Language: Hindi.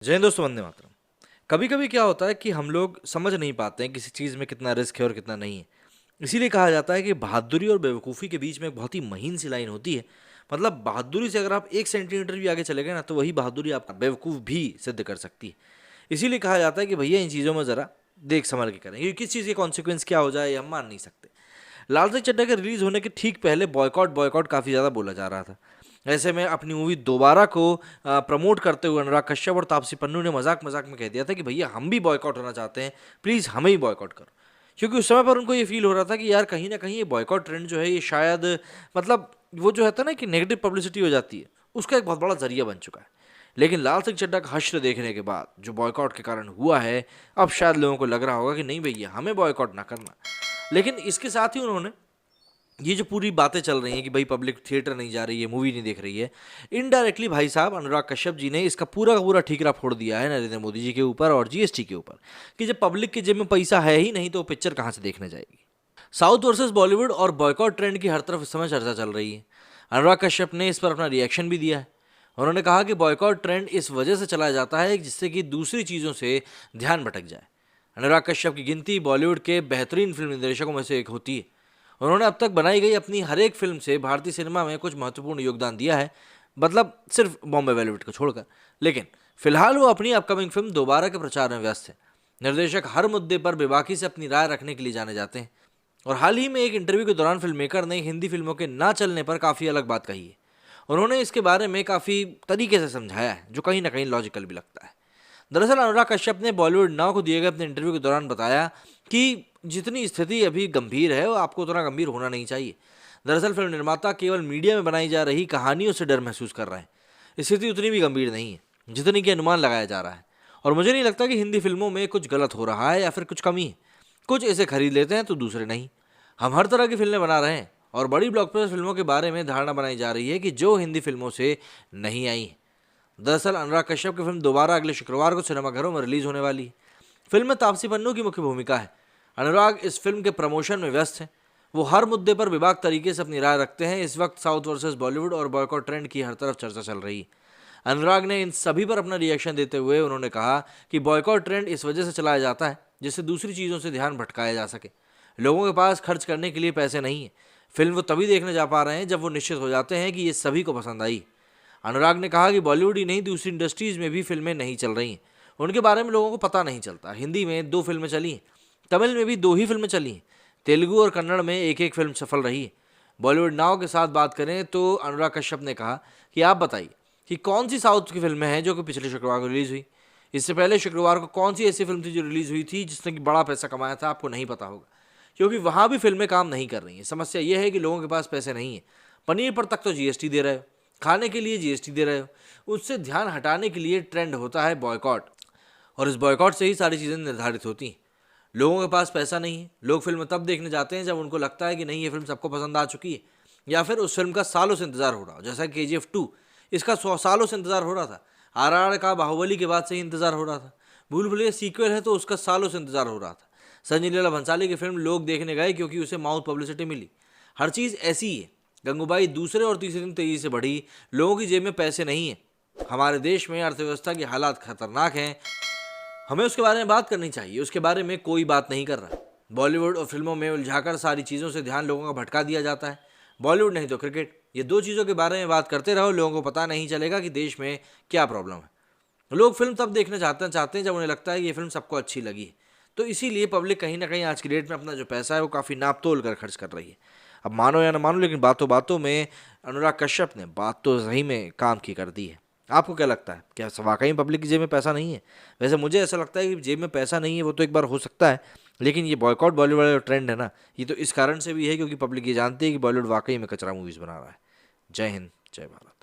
जय हिंद दोस्तों, वंदे मातरम। कभी कभी क्या होता है कि हम लोग समझ नहीं पाते हैं किसी चीज़ में कितना रिस्क है और कितना नहीं है। इसीलिए कहा जाता है कि बहादुरी और बेवकूफ़ी के बीच में एक बहुत ही महीन सी लाइन होती है। मतलब बहादुरी से अगर आप 1 सेंटीमीटर भी आगे चले गए ना, तो वही बहादुरी आपका बेवकूफ़ भी सिद्ध कर सकती है। इसीलिए कहा जाता है कि भैया इन चीज़ों में ज़रा देख संभल के करें, क्योंकि किस चीज़ के कॉन्सिक्वेंस क्या हो जाए ये हम मान नहीं सकते। लाल सिंह चड्ढा के रिलीज होने के ठीक पहले बॉयकॉट बॉयकॉट काफ़ी ज़्यादा बोला जा रहा था। ऐसे में अपनी मूवी दोबारा को प्रमोट करते हुए अनुराग कश्यप और तापसी पन्नू ने मजाक मजाक में कह दिया था कि भैया हम भी बॉयकॉट होना चाहते हैं, प्लीज़ हमें ही बॉयकॉट करो। क्योंकि उस समय पर उनको ये फील हो रहा था कि यार कहीं ना कहीं ये बॉयकॉट ट्रेंड जो है ये शायद मतलब वो जो है ना कि नेगेटिव पब्लिसिटी हो जाती है, उसका एक बहुत बड़ा जरिया बन चुका है। लेकिन लाल सिंह चड्ढा का हश्र देखने के बाद जो बॉयकॉट के कारण हुआ है, अब शायद लोगों को लग रहा होगा कि नहीं भैया हमें बॉयकॉट ना करना। लेकिन इसके साथ ही उन्होंने ये जो पूरी बातें चल रही हैं कि भाई पब्लिक थिएटर नहीं जा रही है, मूवी नहीं देख रही है, इनडायरेक्टली भाई साहब अनुराग कश्यप जी ने इसका पूरा का पूरा ठीकरा फोड़ दिया है नरेंद्र मोदी जी के ऊपर और जीएसटी के ऊपर कि जब पब्लिक के जेब में पैसा है ही नहीं तो वो पिक्चर कहाँ से देखने जाएगी। साउथ वर्सेस बॉलीवुड और बॉयकॉट ट्रेंड की हर तरफ इस समय चर्चा चल रही है। अनुराग कश्यप ने इस पर अपना रिएक्शन भी दिया है। उन्होंने कहा कि बॉयकॉट ट्रेंड इस वजह से चलाया जाता है जिससे कि दूसरी चीज़ों से ध्यान भटक जाए। अनुराग कश्यप की गिनती बॉलीवुड के बेहतरीन फिल्म निर्देशकों में से एक होती है। उन्होंने अब तक बनाई गई अपनी हर एक फिल्म से भारतीय सिनेमा में कुछ महत्वपूर्ण योगदान दिया है, मतलब सिर्फ बॉम्बे वेलवेट को छोड़कर। लेकिन फिलहाल वो अपनी अपकमिंग फिल्म दोबारा के प्रचार में व्यस्त है। निर्देशक हर मुद्दे पर बेबाकी से अपनी राय रखने के लिए जाने जाते हैं और हाल ही में एक इंटरव्यू के दौरान फिल्म मेकर ने हिंदी फिल्मों के ना चलने पर काफ़ी अलग बात कही है। उन्होंने इसके बारे में काफ़ी तरीके से समझाया है जो कहीं ना कहीं लॉजिकल भी लगता है। दरअसल अनुराग कश्यप ने बॉलीवुड नाउ को दिए गए अपने इंटरव्यू के दौरान बताया कि जितनी स्थिति अभी गंभीर है वो आपको उतना गंभीर होना नहीं चाहिए। दरअसल फिल्म निर्माता केवल मीडिया में बनाई जा रही कहानियों से डर महसूस कर रहे हैं। स्थिति उतनी भी गंभीर नहीं है जितनी कि अनुमान लगाया जा रहा है। और मुझे नहीं लगता कि हिंदी फिल्मों में कुछ गलत हो रहा है या फिर कुछ कमी है। कुछ इसे खरीद लेते हैं तो दूसरे नहीं। हम हर तरह की फिल्में बना रहे हैं और बड़ी ब्लॉकबस्टर फिल्मों के बारे में धारणा बनाई जा रही है कि जो हिंदी फिल्मों से नहीं आई है। दरअसल अनुराग कश्यप की फिल्म दोबारा अगले शुक्रवार को सिनेमाघरों में रिलीज होने वाली है। फिल्म में तापसी पन्नू की मुख्य भूमिका है। अनुराग इस फिल्म के प्रमोशन में व्यस्त हैं। वो हर मुद्दे पर बेबाक तरीके से अपनी राय रखते हैं। इस वक्त साउथ वर्सेस बॉलीवुड और बॉयकॉट ट्रेंड की हर तरफ चर्चा चल रही है। अनुराग ने इन सभी पर अपना रिएक्शन देते हुए उन्होंने कहा कि बॉयकॉट ट्रेंड इस वजह से चलाया जाता है जिससे दूसरी चीज़ों से ध्यान भटकाया जा सके। लोगों के पास खर्च करने के लिए पैसे नहीं है। फिल्म वो तभी देखने जा पा रहे हैं जब वो निश्चित हो जाते हैं कि ये सभी को पसंद आई। अनुराग ने कहा कि बॉलीवुड ही नहीं दूसरी इंडस्ट्रीज में भी फिल्में नहीं चल रही हैं, उनके बारे में लोगों को पता नहीं चलता। हिंदी में 2 फिल्में चली हैं, तमिल में भी 2 ही फिल्में चली हैं, तेलुगु और कन्नड़ में एक एक फिल्म सफल रही है। बॉलीवुड नाउ के साथ बात करें तो अनुराग कश्यप ने कहा कि आप बताइए कि कौन सी साउथ की फिल्में हैं जो कि पिछले शुक्रवार को रिलीज़ हुई। इससे पहले शुक्रवार को कौन सी ऐसी फिल्म थी जो रिलीज़ हुई थी जिसने कि बड़ा पैसा कमाया था, आपको नहीं पता होगा, क्योंकि वहाँ भी फिल्में काम नहीं कर रही हैं। समस्या यह है कि लोगों के पास पैसे नहीं है। पनीर पर तक तो जीएसटी दे रहे हो, खाने के लिए जीएसटी दे रहे हो, उससे ध्यान हटाने के लिए ट्रेंड होता है बॉयकॉट। और इस बॉयकॉट से ही सारी चीज़ें निर्धारित होती हैं। लोगों के पास पैसा नहीं है, लोग फिल्म तब देखने जाते हैं जब उनको लगता है कि नहीं ये फिल्म सबको पसंद आ चुकी है, या फिर उस फिल्म का सालों से इंतजार हो रहा हो। जैसा KGF 2, इसका 100 सालों से इंतजार हो रहा था। RRR का बाहुबली के बाद से ही इंतजार हो रहा था। भूल भुलैया सीक्वल है तो उसका सालों से इंतजार हो रहा था। संजय लीला भंसाली की फिल्म लोग देखने गए क्योंकि उसे माउथ पब्लिसिटी मिली। हर चीज़ ऐसी ही है। गंगूबाई दूसरे और तीसरे दिन तेजी से बढ़ी। लोगों की जेब में पैसे नहीं है। हमारे देश में अर्थव्यवस्था के हालात खतरनाक हैं, हमें उसके बारे में बात करनी चाहिए। उसके बारे में कोई बात नहीं कर रहा। बॉलीवुड और फिल्मों में उलझाकर सारी चीज़ों से ध्यान लोगों का भटका दिया जाता है। बॉलीवुड नहीं तो क्रिकेट, ये 2 चीज़ों के बारे में बात करते रहो, लोगों को पता नहीं चलेगा कि देश में क्या प्रॉब्लम है। लोग फिल्म तब देखना चाहते हैं जब उन्हें लगता है कि ये फिल्म सबको अच्छी लगी है। तो इसीलिए पब्लिक कहीं ना कहीं आज की डेट में अपना जो पैसा है वो काफ़ी नाप तोल कर खर्च कर रही है। अब मानो या ना मानो, लेकिन बातों बातों में अनुराग कश्यप ने बात तो सही में काम की कर दी है। आपको क्या लगता है, क्या वाकई पब्लिक की जेब में पैसा नहीं है? वैसे मुझे ऐसा लगता है कि जेब में पैसा नहीं है वो तो एक बार हो सकता है, लेकिन ये बॉयकॉट बॉलीवुड वाला ट्रेंड है ना, ये तो इस कारण से भी है क्योंकि पब्लिक ये जानती है कि बॉलीवुड वाकई में कचरा मूवीज़ बना रहा है। जय हिंद, जय भारत।